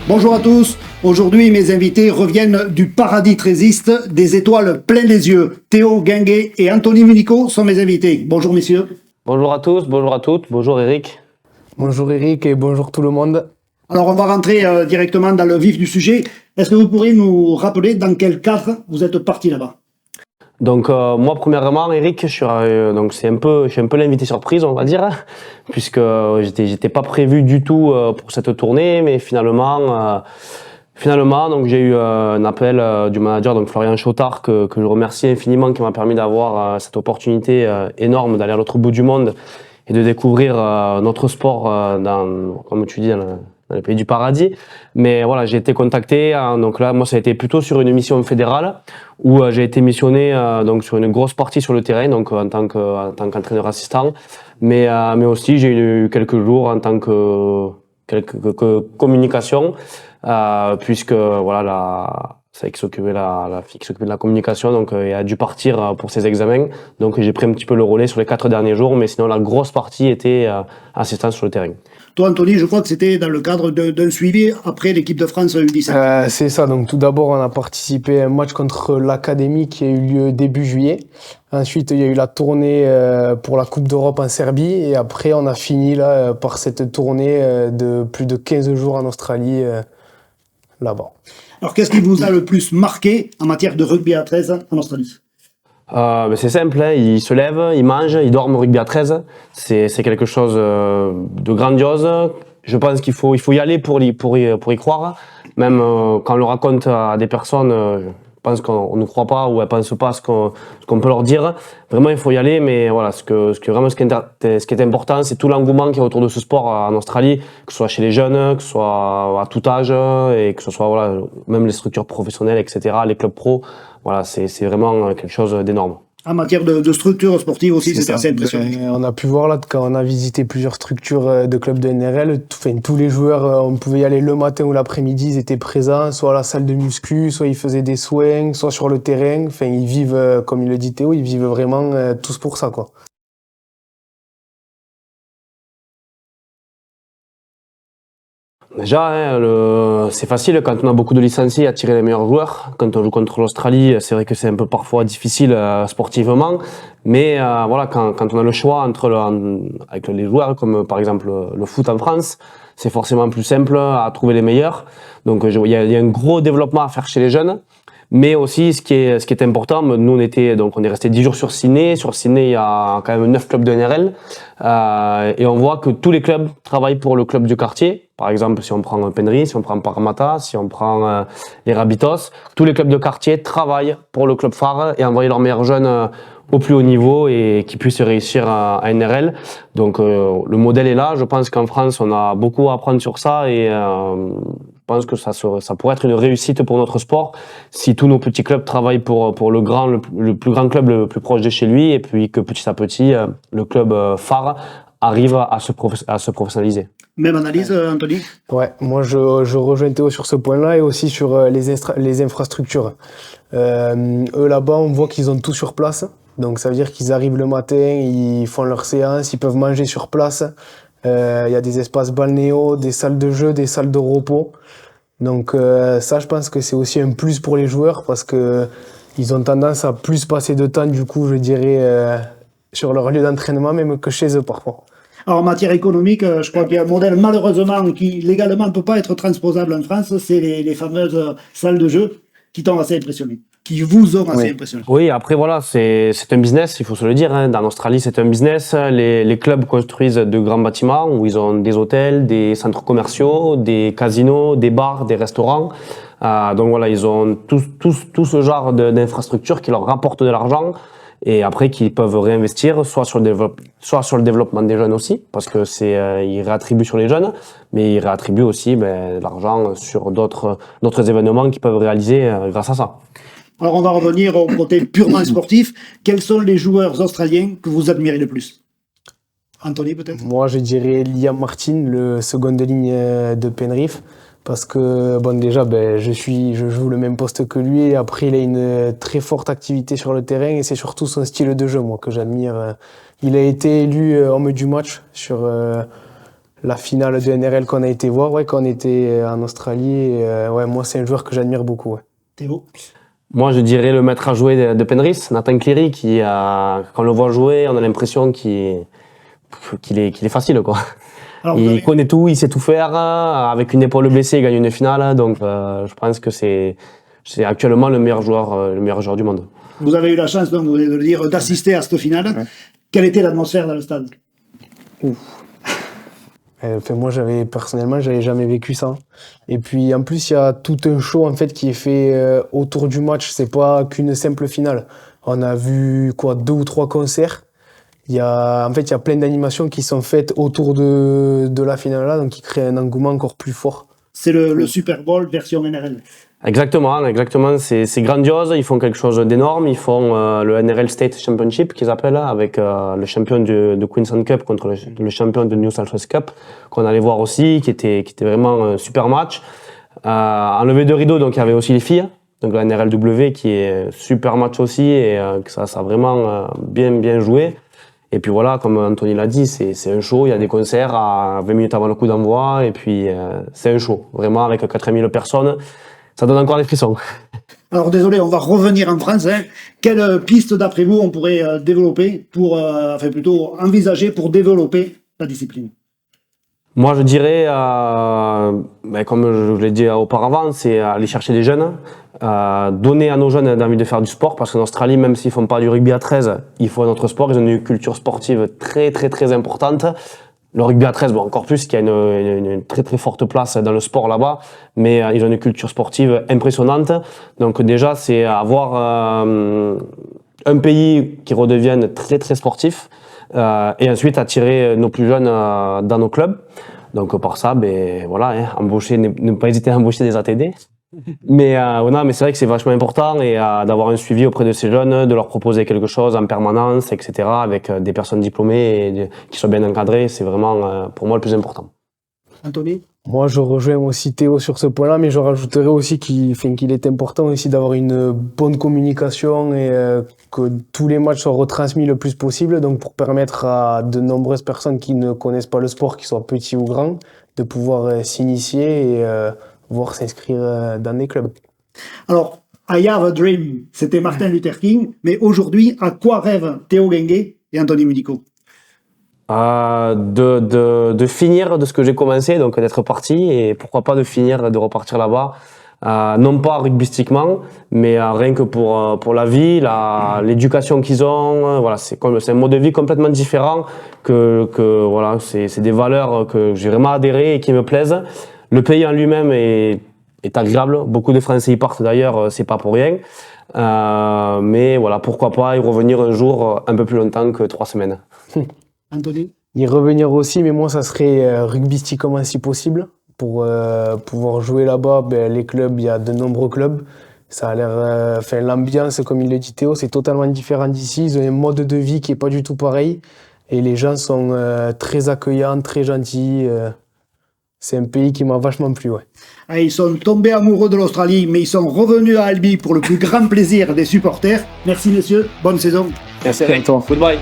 Bonjour à tous. Aujourd'hui, mes invités reviennent du paradis trésiste, des étoiles plein les yeux. Théo Guinguet et Anthony Munico sont mes invités. Bonjour messieurs. Bonjour à tous, bonjour à toutes, bonjour Eric. Bonjour Eric et bonjour tout le monde. Alors on va rentrer directement dans le vif du sujet. Est-ce que vous pourriez nous rappeler dans quel cadre vous êtes parti là-bas ? Donc moi premièrement Eric, je suis un peu l'invité surprise on va dire, puisque j'étais pas prévu du tout pour cette tournée, mais finalement donc j'ai eu un appel du manager donc Florian Chautard que je remercie infiniment, qui m'a permis d'avoir cette opportunité énorme d'aller à l'autre bout du monde et de découvrir notre sport comme tu dis dans les pays du paradis. Mais voilà, j'ai été contacté, donc là moi ça a été plutôt sur une mission fédérale où j'ai été missionné donc sur une grosse partie sur le terrain, donc en tant qu'entraîneur assistant, mais aussi j'ai eu quelques jours en tant que communication, puisque voilà c'est qui s'occupait la fille qui s'occupait de la communication, donc elle a dû partir pour ses examens, donc j'ai pris un petit peu le relais sur les 4 derniers jours, mais sinon la grosse partie était assistance sur le terrain. Toi Anthony, je crois que c'était dans le cadre d'un suivi après l'équipe de France U17. C'est ça, donc tout d'abord on a participé à un match contre l'Académie qui a eu lieu début juillet. Ensuite il y a eu la tournée pour la Coupe d'Europe en Serbie, et après on a fini là par cette tournée de plus de 15 jours en Australie là-bas. Alors qu'est-ce qui vous a le plus marqué en matière de rugby à 13 en Australie ? C'est simple, hein, ils se lèvent, ils mangent, ils dorment au rugby à 13. C'est quelque chose de grandiose. Je pense qu'il faut y aller pour y croire. Même quand on le raconte à des personnes, je pense qu'on ne croit pas ou elles pensent pas ce qu'on peut leur dire. Vraiment, il faut y aller. Mais voilà, ce qui est important, c'est tout l'engouement qu'il y a autour de ce sport en Australie, que ce soit chez les jeunes, que ce soit à tout âge, et que ce soit voilà même les structures professionnelles, etc., les clubs pro. Voilà, c'est vraiment quelque chose d'énorme. En matière de structure sportive aussi, c'était assez impressionnant. On a pu voir là, quand on a visité plusieurs structures de clubs de NRL, tous les joueurs, on pouvait y aller le matin ou l'après-midi, ils étaient présents, soit à la salle de muscu, soit ils faisaient des soins, soit sur le terrain. Enfin, ils vivent, comme il le dit Théo, ils vivent vraiment tous pour ça, quoi. Déjà, c'est facile quand on a beaucoup de licenciés à tirer les meilleurs joueurs. Quand on joue contre l'Australie, c'est vrai que c'est un peu parfois difficile sportivement, mais voilà, quand on a le choix avec les joueurs, comme par exemple le foot en France, c'est forcément plus simple à trouver les meilleurs. Donc il y a un gros développement à faire chez les jeunes. Mais aussi, ce qui est important, nous on est resté 10 jours sur Sydney. Sur Sydney, il y a quand même 9 clubs de NRL, et on voit que tous les clubs travaillent pour le club du quartier. Par exemple, si on prend Penrith, si on prend Parramatta, si on prend les Rabbitohs, tous les clubs de quartier travaillent pour le club phare et envoyer leurs meilleurs jeunes au plus haut niveau et qui puissent réussir à NRL. Donc le modèle est là. Je pense qu'en France, on a beaucoup à apprendre sur ça, et je pense que ça pourrait être une réussite pour notre sport si tous nos petits clubs travaillent pour le plus grand club le plus proche de chez lui, et puis que petit à petit le club phare arrive à se professionnaliser. Même analyse, Anthony ? Ouais, moi je rejoins Théo sur ce point-là, et aussi sur les infrastructures. Eux là-bas, on voit qu'ils ont tout sur place. Donc ça veut dire qu'ils arrivent le matin, ils font leur séance, ils peuvent manger sur place. Il y a des espaces balnéaux, des salles de jeu, des salles de repos. Donc ça, je pense que c'est aussi un plus pour les joueurs, parce que ils ont tendance à plus passer de temps, du coup, je dirais, sur leur lieu d'entraînement, même que chez eux parfois. Alors en matière économique, je crois qu'il y a un modèle malheureusement qui légalement ne peut pas être transposable en France, c'est les fameuses salles de jeu qui t'ont assez impressionné, qui vous ont assez impressionné. Oui, après voilà, c'est un business, il faut se le dire, hein. Dans l'Australie, c'est un business. Les clubs construisent de grands bâtiments où ils ont des hôtels, des centres commerciaux, des casinos, des bars, des restaurants. Donc voilà, ils ont tout ce genre d'infrastructures qui leur rapportent de l'argent, et après qu'ils peuvent réinvestir soit sur le développement des jeunes aussi, parce que ils réattribuent sur les jeunes, mais ils réattribuent aussi l'argent sur d'autres événements qu'ils peuvent réaliser grâce à ça. Alors on va revenir au côté purement sportif. Quels sont les joueurs australiens que vous admirez le plus ? Anthony, peut-être ? Moi, je dirais Liam Martin, le seconde ligne de Penrith. Parce que, bon, déjà, je joue le même poste que lui. Et après, il a une très forte activité sur le terrain, et c'est surtout son style de jeu, moi, que j'admire. Il a été élu homme du match sur la finale de NRL qu'on a été voir, ouais, quand on était en Australie. Et, ouais, moi, c'est un joueur que j'admire beaucoup. Ouais. Théo? Moi, je dirais le maître à jouer de Penrith, Nathan Cleary, quand on le voit jouer, on a l'impression qu'il est facile, quoi. Alors, Il connaît tout, il sait tout faire. Avec une épaule blessée, il gagne une finale. Donc, je pense que c'est actuellement le meilleur joueur du monde. vous avez eu la chance, donc, vous venez de le dire, d'assister à cette finale. Ouais. Quelle était l'atmosphère dans le stade? Enfin, moi, personnellement, j'avais jamais vécu ça. Et puis, en plus, il y a tout un show en fait qui est fait autour du match. C'est pas qu'une simple finale. On a vu 2 ou 3 concerts. Il y a plein d'animations qui sont faites autour de la finale là, donc qui créent un engouement encore plus fort. C'est le Super Bowl version NRL. Exactement. C'est grandiose. Ils font quelque chose d'énorme. Ils font le NRL State Championship qu'ils appellent, avec le champion de Queensland Cup contre le champion de New South Wales Cup, qu'on allait voir aussi, qui était vraiment un super match. En levée de rideau, donc il y avait aussi les filles, donc la NRLW, qui est super match aussi, et ça a vraiment bien joué. Et puis voilà, comme Anthony l'a dit, c'est un show. Il y a des concerts à 20 minutes avant le coup d'envoi, et puis c'est un show, vraiment, avec 4000 personnes. Ça donne encore des frissons. Alors désolé, on va revenir en France. Quelle piste d'après vous on pourrait développer plutôt envisager pour développer la discipline? Moi, je dirais, comme je l'ai dit auparavant, c'est aller chercher des jeunes, donner à nos jeunes envie de faire du sport, parce qu'en Australie, même s'ils font pas du rugby à 13, il faut un autre sport. Ils ont une culture sportive très très très importante. Le rugby à 13, encore plus, qui a une très très forte place dans le sport là-bas, mais ils ont une culture sportive impressionnante. Donc déjà, c'est avoir un pays qui redevienne très très sportif, et ensuite attirer nos plus jeunes dans nos clubs. Donc par ça, ne pas hésiter à embaucher des ATD. Mais c'est vrai que c'est vachement important, et d'avoir un suivi auprès de ces jeunes, de leur proposer quelque chose en permanence, etc., avec des personnes diplômées et qui soient bien encadrées, c'est vraiment pour moi le plus important. Anthony? Moi, je rejoins aussi Théo sur ce point-là, mais je rajouterais aussi qu'il est important aussi d'avoir une bonne communication et que tous les matchs soient retransmis le plus possible, donc pour permettre à de nombreuses personnes qui ne connaissent pas le sport, qu'ils soient petits ou grands, de pouvoir s'initier et voire s'inscrire dans des clubs. Alors, I have a dream, c'était Martin Luther King, mais aujourd'hui, à quoi rêvent Théo Guinguet et Anthony Munico? De finir de ce que j'ai commencé, donc d'être parti, et pourquoi pas de finir, de repartir là-bas, non pas rugbystiquement, mais rien que pour la vie, l'éducation qu'ils ont. Voilà, c'est un mode de vie complètement différent, voilà, c'est des valeurs que j'ai vraiment adhéré et qui me plaisent. Le pays en lui-même est agréable. Beaucoup de Français y partent d'ailleurs, c'est pas pour rien. Mais voilà, pourquoi pas y revenir un jour un peu plus longtemps que 3 semaines. Anthony? Y revenir aussi, mais moi ça serait rugbystiquement si possible. Pour pouvoir jouer là-bas, les clubs, il y a de nombreux clubs. Ça a l'air, l'ambiance, comme il le dit Théo, c'est totalement différent d'ici. Ils ont un mode de vie qui est pas du tout pareil. Et les gens sont très accueillants, très gentils. C'est un pays qui m'a vachement plu, ouais. Ils sont tombés amoureux de l'Australie, mais ils sont revenus à Albi pour le plus grand plaisir des supporters. Merci messieurs, bonne saison. Merci à toi. Goodbye.